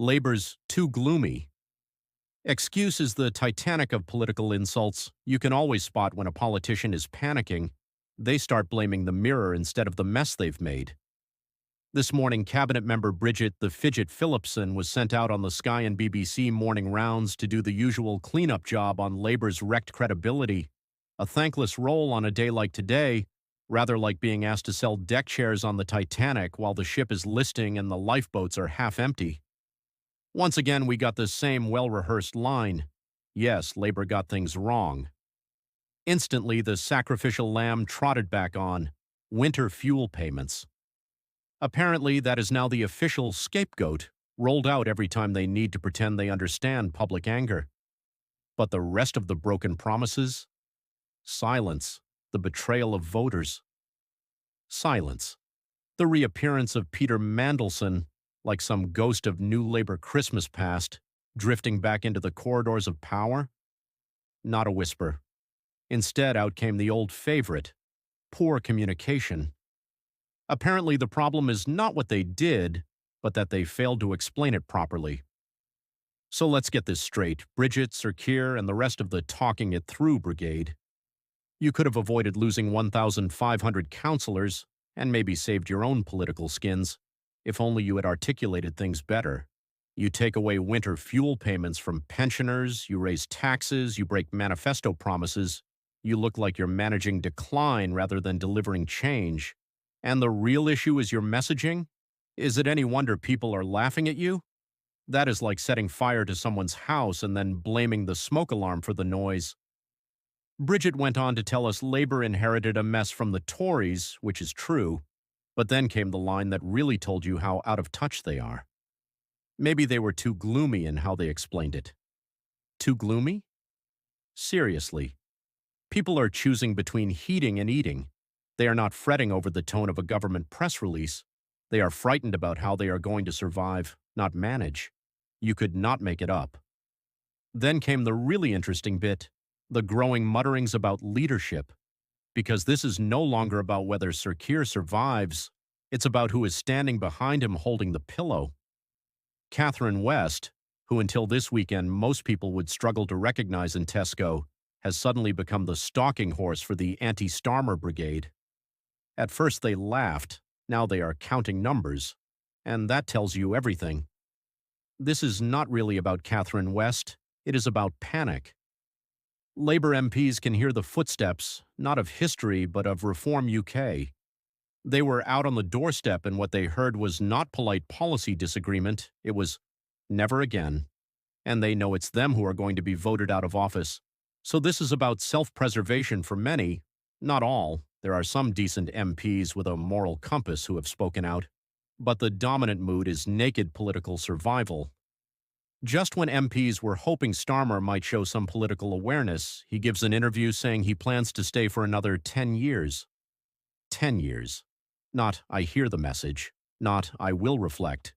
Labor's too gloomy. Excuse is the Titanic of political insults. You can always spot when a politician is panicking. They start blaming the mirror instead of the mess they've made. This morning, Cabinet member Bridget the Fidget Phillipson was sent out on the Sky and BBC morning rounds to do the usual cleanup job on Labour's wrecked credibility. A thankless role on a day like today, rather like being asked to sell deck chairs on the Titanic while the ship is listing and the lifeboats are half empty. Once again, we got the same well-rehearsed line. Yes, Labour got things wrong. Instantly, the sacrificial lamb trotted back on. Winter fuel payments. Apparently, that is now the official scapegoat, rolled out every time they need to pretend they understand public anger. But the rest of the broken promises? Silence. The betrayal of voters. Silence. The reappearance of Peter Mandelson, like some ghost of New Labour Christmas past, drifting back into the corridors of power? Not a whisper. Instead, out came the old favorite, poor communication. Apparently, the problem is not what they did, but that they failed to explain it properly. So let's get this straight. Bridget, Sir Keir, and the rest of the talking it through brigade. You could have avoided losing 1,500 councillors and maybe saved your own political skins, if only you had articulated things better. You take away winter fuel payments from pensioners, you raise taxes, you break manifesto promises, you look like you're managing decline rather than delivering change. And the real issue is your messaging? Is it any wonder people are laughing at you? That is like setting fire to someone's house and then blaming the smoke alarm for the noise. Bridget went on to tell us Labour inherited a mess from the Tories, which is true, but then came the line that really told you how out of touch they are. Maybe they were too gloomy in how they explained it. Too gloomy? Seriously. People are choosing between heating and eating. They are not fretting over the tone of a government press release. They are frightened about how they are going to survive, not manage. You could not make it up. Then came the really interesting bit, the growing mutterings about leadership. Because this is no longer about whether Sir Keir survives, it's about who is standing behind him holding the pillow. Catherine West, who until this weekend most people would struggle to recognize in Tesco, has suddenly become the stalking horse for the anti-Starmer brigade. At first they laughed, now they are counting numbers, and that tells you everything. This is not really about Catherine West, it is about panic. Labour MPs can hear the footsteps, not of history but of Reform UK. They were out on the doorstep and what they heard was not polite policy disagreement, it was never again. And they know it's them who are going to be voted out of office. So this is about self-preservation for many, not all. There are some decent MPs with a moral compass who have spoken out. But the dominant mood is naked political survival. Just when MPs were hoping Starmer might show some political awareness, he gives an interview saying he plans to stay for another 10 years. 10 years. Not, I hear the message. Not, I will reflect.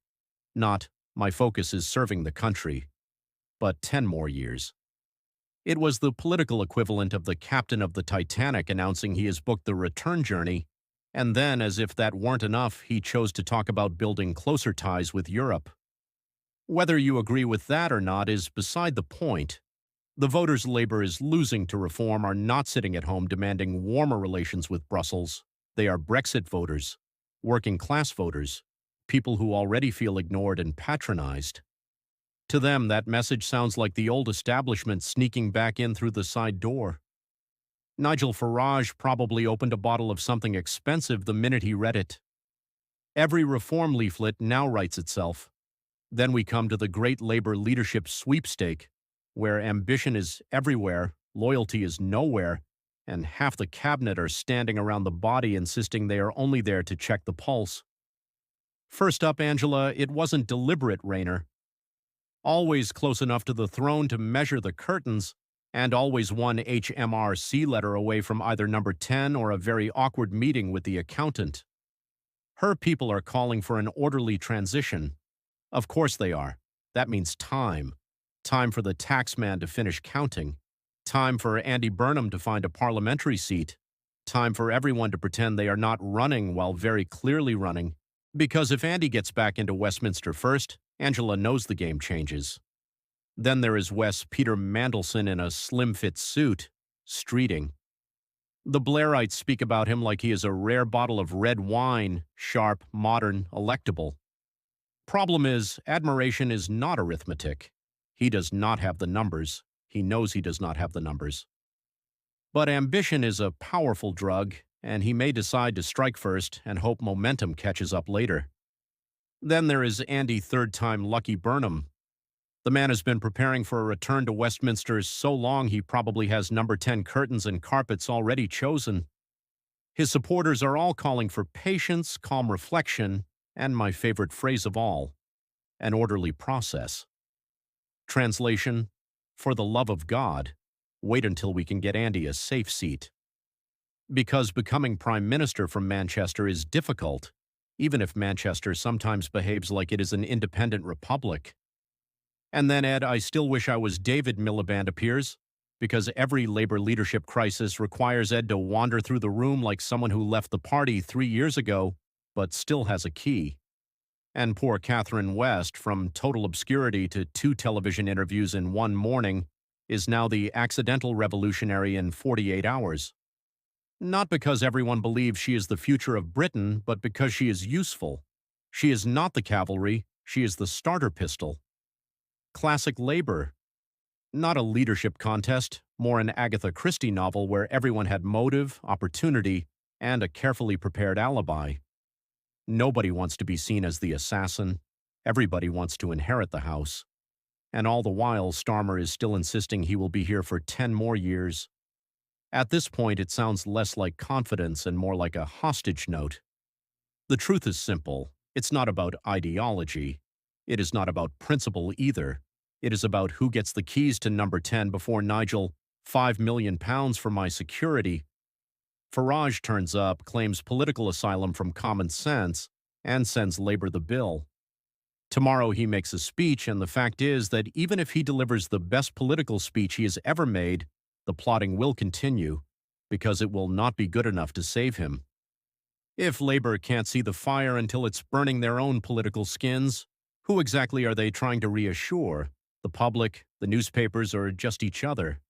Not, my focus is serving the country. But 10 more years. It was the political equivalent of the captain of the Titanic announcing he has booked the return journey, and then, as if that weren't enough, he chose to talk about building closer ties with Europe. Whether you agree with that or not is beside the point. The voters Labour is losing to reform are not sitting at home demanding warmer relations with Brussels. They are Brexit voters, working-class voters, people who already feel ignored and patronized. To them, that message sounds like the old establishment sneaking back in through the side door. Nigel Farage probably opened a bottle of something expensive the minute he read it. Every reform leaflet now writes itself. Then we come to the great Labour leadership sweepstake, where ambition is everywhere, loyalty is nowhere, and half the cabinet are standing around the body insisting they are only there to check the pulse. First up, Angela, it wasn't deliberate, Rayner. Always close enough to the throne to measure the curtains, and always one HMRC letter away from either number 10 or a very awkward meeting with the accountant. Her people are calling for an orderly transition. Of course they are. That means time. Time for the taxman to finish counting. Time for Andy Burnham to find a parliamentary seat. Time for everyone to pretend they are not running while very clearly running. Because if Andy gets back into Westminster first, Angela knows the game changes. Then there is Wes Peter Mandelson in a slim-fit suit, streeting. The Blairites speak about him like he is a rare bottle of red wine, sharp, modern, electable. Problem is, admiration is not arithmetic. He does not have the numbers. He knows he does not have the numbers. But ambition is a powerful drug, and he may decide to strike first and hope momentum catches up later. Then there is Andy third-time Lucky Burnham. The man has been preparing for a return to Westminster so long he probably has number 10 curtains and carpets already chosen. His supporters are all calling for patience, calm reflection, and my favorite phrase of all, an orderly process. Translation, for the love of God, wait until we can get Andy a safe seat. Because becoming Prime Minister from Manchester is difficult, even if Manchester sometimes behaves like it is an independent republic. And then, Ed, I still wish I was David Miliband appears, because every Labour leadership crisis requires Ed to wander through the room like someone who left the party 3 years ago, but still has a key. And poor Catherine West, from total obscurity to 2 television interviews in one morning, is now the accidental revolutionary in 48 hours. Not because everyone believes she is the future of Britain, but because she is useful. She is not the cavalry, she is the starter pistol. Classic Labour. Not a leadership contest, more an Agatha Christie novel where everyone had motive, opportunity, and a carefully prepared alibi. Nobody wants to be seen as the assassin. Everybody wants to inherit the house. And all the while, Starmer is still insisting he will be here for 10 more years. At this point, it sounds less like confidence and more like a hostage note. The truth is simple. It's not about ideology. It is not about principle either. It is about who gets the keys to number 10 before Nigel, £5 million for my security. Farage turns up, claims political asylum from common sense, and sends Labour the bill. Tomorrow he makes a speech, and the fact is that even if he delivers the best political speech he has ever made, the plotting will continue, because it will not be good enough to save him. If Labour can't see the fire until it's burning their own political skins, who exactly are they trying to reassure? The public, the newspapers, or just each other?